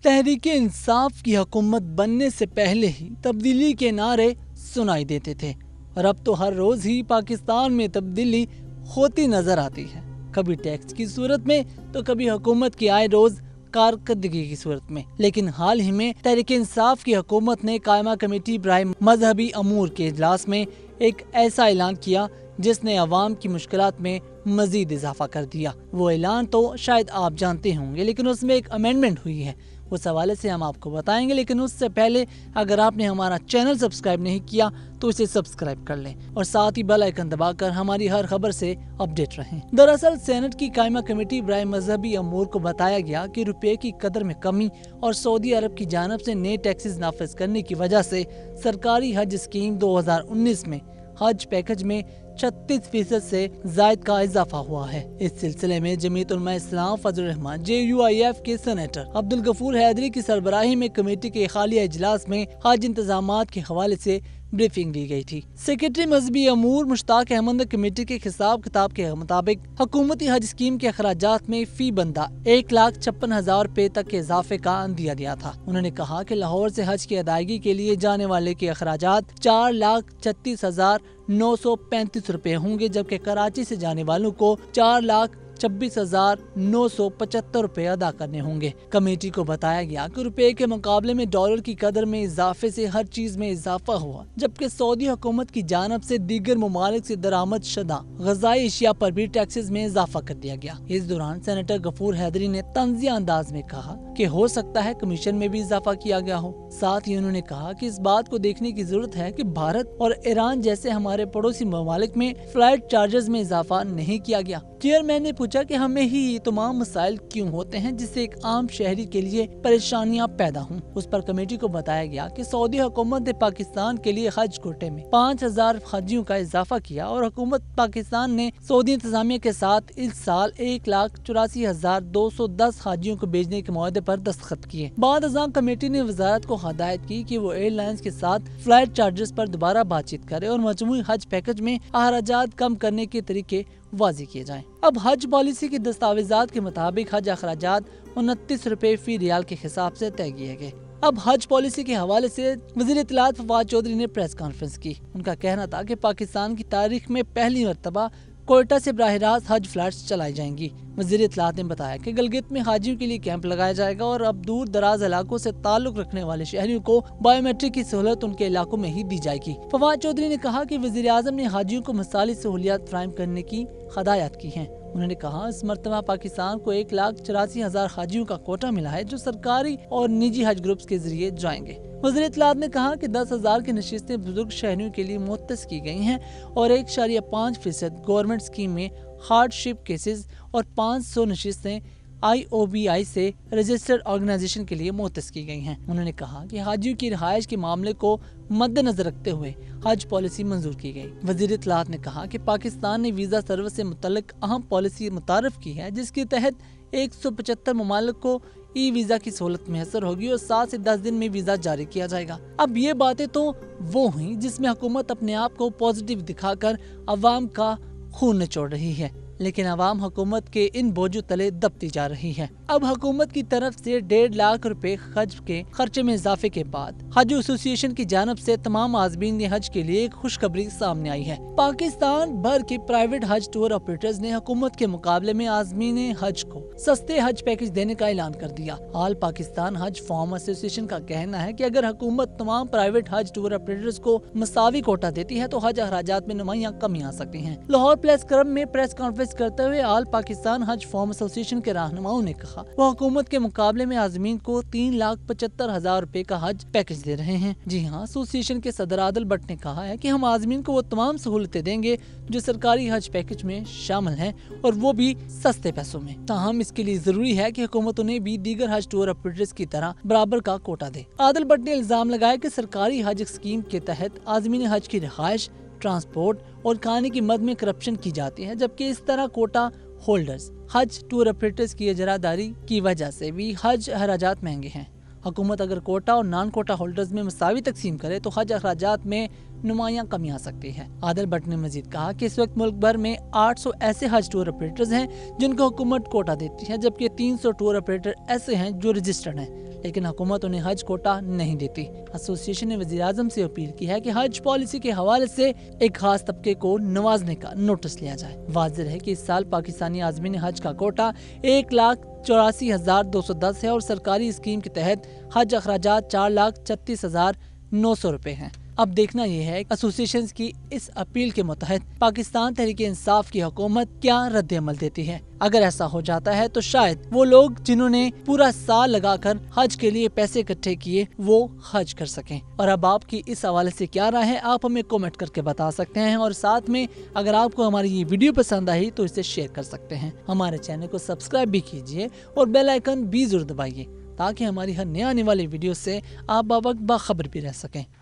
तहरीक इंसाफ की हुकूमत बनने से पहले ही तब्दीली के नारे सुनाई देते थे और अब तो हर रोज ही पाकिस्तान में तब्दीली होती नजर आती है, कभी टैक्स की सूरत में तो कभी हुकूमत की आए रोज कारकर्दगी की सूरत में। लेकिन हाल ही में तहरीक इंसाफ की हुकूमत ने कायमा कमेटी बराए मजहबी अमूर के इजलास में एक ऐसा ऐलान किया जिसने अवाम की मुश्किलात में मजीद इजाफा कर दिया। वो ऐलान तो शायद आप जानते होंगे, लेकिन उसमें एक अमेंडमेंट हुई है, उस हवाले से हम आपको बताएंगे। लेकिन उससे पहले अगर आपने हमारा चैनल सब्सक्राइब नहीं किया तो इसे सब्सक्राइब कर लें और साथ ही बेल आइकन दबाकर हमारी हर खबर से अपडेट रहें। दरअसल सेनेट की कायमा कमेटी बराए मजहबी अमूर को बताया गया कि रुपए की कदर में कमी और सऊदी अरब की जानिब से नए टैक्सेस नाफिज करने की वजह से सरकारी हज स्कीम 2019 में हज पैकेज में 36% से जायद का इजाफा हुआ है। इस सिलसिले में जमीयत उलमा इस्लाम फजल रहमान JUIF के सेनेटर अब्दुल गफूर हैदरी की सरबराही में कमेटी के हालिया इजलास में हज इंतजामात के हवाले से ब्रीफिंग दी गई थी। सेक्रेटरी मजहबी अमूर मुश्ताक अहमद ने कमेटी के हिसाब किताब के मुताबिक हुकूमती हज स्कीम के अखराजात में फी बंदा 1,56,000 रुपए तक के इजाफे का अंदिया दिया था। उन्होंने कहा कि लाहौर से हज की अदायगी के लिए जाने वाले के अखराजात 4,36,935 रुपए होंगे, जबकि कराची से जाने वालों को 4,26,975 रुपए अदा करने होंगे। कमेटी को बताया गया कि रुपए के मुकाबले में डॉलर की कदर में इजाफे से हर चीज में इजाफा हुआ, जबकि सऊदी हुकूमत की जानब से दीगर ममालिक से दरामद शुदा ग़िज़ाई अशिया पर भी टैक्सेस में इजाफा कर दिया गया। इस दौरान सेनेटर गफूर हैदरी ने तंज़िया अंदाज में कहा कि हो सकता है कमीशन में भी इजाफा किया गया हो। साथ ही उन्होंने कहा कि इस बात को देखने की जरूरत है कि भारत और ईरान जैसे हमारे पड़ोसी ममालिक में फ्लाइट चार्जेस में इजाफा नहीं किया गया। चेयरमैन ने पूछा कि हमें ही ये तमाम मसाइल क्यों होते हैं जिससे एक आम शहरी के लिए परेशानियां पैदा हों। उस पर कमेटी को बताया गया कि सऊदी हुकूमत ने पाकिस्तान के लिए हज कोटे में 5,000 हाजियों का इजाफा किया और हुकूमत पाकिस्तान ने सऊदी इंतजामिया के साथ इस साल 1,84,210 हाजियों को भेजने के मुआहदे पर दस्तखत किए। बाद अज़ां कमेटी ने वजारत को हदायत की कि वो एयरलाइंस के साथ फ्लाइट चार्जेस पर दोबारा बातचीत करे और मजमूई हज पैकेज में अखराजात कम करने के तरीके वाज़ी किए जाएं। अब हज पॉलिसी के दस्तावेजात के मुताबिक हज अखराजात 29 रुपए फी रियाल के हिसाब से तय किए गए। अब हज पॉलिसी के हवाले से वज़ीर इत्तलात फवाद चौधरी ने प्रेस कॉन्फ्रेंस की। उनका कहना था कि पाकिस्तान की तारीख में पहली मरतबा कोयटा से बराह रास्त हज फ्लाइट्स चलाई जाएंगी। वज़ीर इत्तलात ने बताया कि गलगित में हाजियों के लिए कैंप लगाया जाएगा और अब दूर दराज इलाकों से ताल्लुक रखने वाले शहरियों को बायोमेट्रिक की सहूलत उनके इलाकों में ही दी जाएगी। फवाद चौधरी ने कहा कि वज़ीर आज़म ने हाजियों को मिसाली सहूलियात फराहम करने की हदायत की हैं। उन्होंने कहा इस मरतबा पाकिस्तान को 1,84,000 हाजियों का कोटा मिला है जो सरकारी और निजी हज ग्रुप्स के जरिए जाएंगे। वज़ीर इत्तलात ने कहा कि 10,000 की नशिस्तें बुजुर्ग शहरियों के लिए मुख्तस की गई हैं और 1.5% गवर्नमेंट स्कीम में हार्डशिप केसेस और 500 नशिस्तें IOBI से रजिस्टर्ड ऑर्गेनाइजेशन के लिए मुख्तस की गई हैं। उन्होंने कहा कि हाजियों की रिहाइश के मामले को मद्देनजर रखते हुए हज पॉलिसी मंजूर की गई। वज़ीर इत्तलात ने कहा कि पाकिस्तान ने वीजा सर्विस से मुतल्लिक अहम पॉलिसी मुतारफ की है जिसके तहत 175 ममालिक को ई वीजा की सहूलत मैसर होगी और 7 से 10 दिन में वीजा जारी किया जाएगा। अब ये बातें तो वो हुई जिसमें हुकूमत अपने आप को पॉजिटिव दिखाकर अवाम का खून निचोड़ रही है, लेकिन अवाम हुकूमत के इन बोझों तले दबती जा रही है। अब हुकूमत की तरफ से 1.5 लाख रुपए हज के खर्चे में इजाफे के बाद हज एसोसिएशन की जानब से तमाम आज़मीन हज के लिए एक खुशखबरी सामने आई है। पाकिस्तान भर के प्राइवेट हज टूर ऑपरेटर्स ने हुकूमत के मुकाबले में आज़मीन हज को सस्ते हज पैकेज देने का ऐलान कर दिया। ऑल पाकिस्तान हज फॉर्म एसोसिएशन का कहना है कि अगर हुकूमत तमाम प्राइवेट हज टूर ऑपरेटर्स को मसावी कोटा देती है तो हज अखराजात में नुमायां कमी आ सकती है। लाहौर प्रेस क्लब में प्रेस कॉन्फ्रेंस करते हुए ऑल पाकिस्तान हज फॉर्म एसोसिएशन के रहनुमाओं ने कहा वो हुकूमत के मुकाबले में आज़मीन को 3,75,000 रुपए का हज पैकेज दे रहे हैं। जी हाँ, एसोसिएशन के सदर आदिल भट्ट ने कहा है कि हम आज़मीन को वो तमाम सहूलतें देंगे जो सरकारी हज पैकेज में शामिल हैं और वो भी सस्ते पैसों में। ताहम इसके लिए जरूरी है कि हुकूमत उन्हें भी दीगर हज टूर ऑपरेटर्स की तरह बराबर का कोटा दे। आदिल भट्ट ने इल्जाम लगाया कि सरकारी हज स्कीम के तहत आज़मीन हज की रिहाइश, ट्रांसपोर्ट और खाने की मद में करप्शन की जाती है, जबकि इस तरह कोटा होल्डर्स हज टूर ऑपरेटर्स की इजरादारी की वजह से भी हज अखराजात महंगे हैं। हुकूमत अगर कोटा और नॉन कोटा होल्डर्स में मसावी तकसीम करे तो हज अखराजात में नुमायां कमी आ सकती है। आदिल भट्ट ने मजीद कहा कि इस वक्त मुल्क भर में 800 ऐसे हज टूर ऑपरेटर्स हैं जिनको हुकूमत कोटा देती है, जबकि 300 टूर ऑपरेटर ऐसे हैं जो रजिस्टर्ड हैं, लेकिन हुकूमत उन्हें हज कोटा नहीं देती। एसोसिएशन ने वज़ीर-ए-आज़म से अपील की है कि हज पॉलिसी के हवाले से एक खास तबके को नवाजने का नोटिस लिया जाए। वाज़ेह है कि इस साल पाकिस्तानी आज़मीन हज का कोटा 1,84,210 है और सरकारी स्कीम के तहत हज अखराजात 4,36,900 रुपए हैं। अब देखना यह है एसोसिएशन की इस अपील के मुतहत पाकिस्तान तहरीक इंसाफ की हुकूमत क्या रद्द अमल देती है। अगर ऐसा हो जाता है तो शायद वो लोग जिन्होंने पूरा साल लगाकर हज के लिए पैसे इकट्ठे किए वो हज कर सकें। और अब आपकी इस हवाले से क्या राय है, आप हमें कमेंट करके बता सकते हैं। और साथ में अगर आपको हमारी ये वीडियो पसंद आई तो इसे शेयर कर सकते हैं। हमारे चैनल को सब्सक्राइब भी कीजिए और बेल आइकन भी जरूर दबाइए ताकि हमारी हर नए आने वाली वीडियो से आप बाखबर भी रह सकें।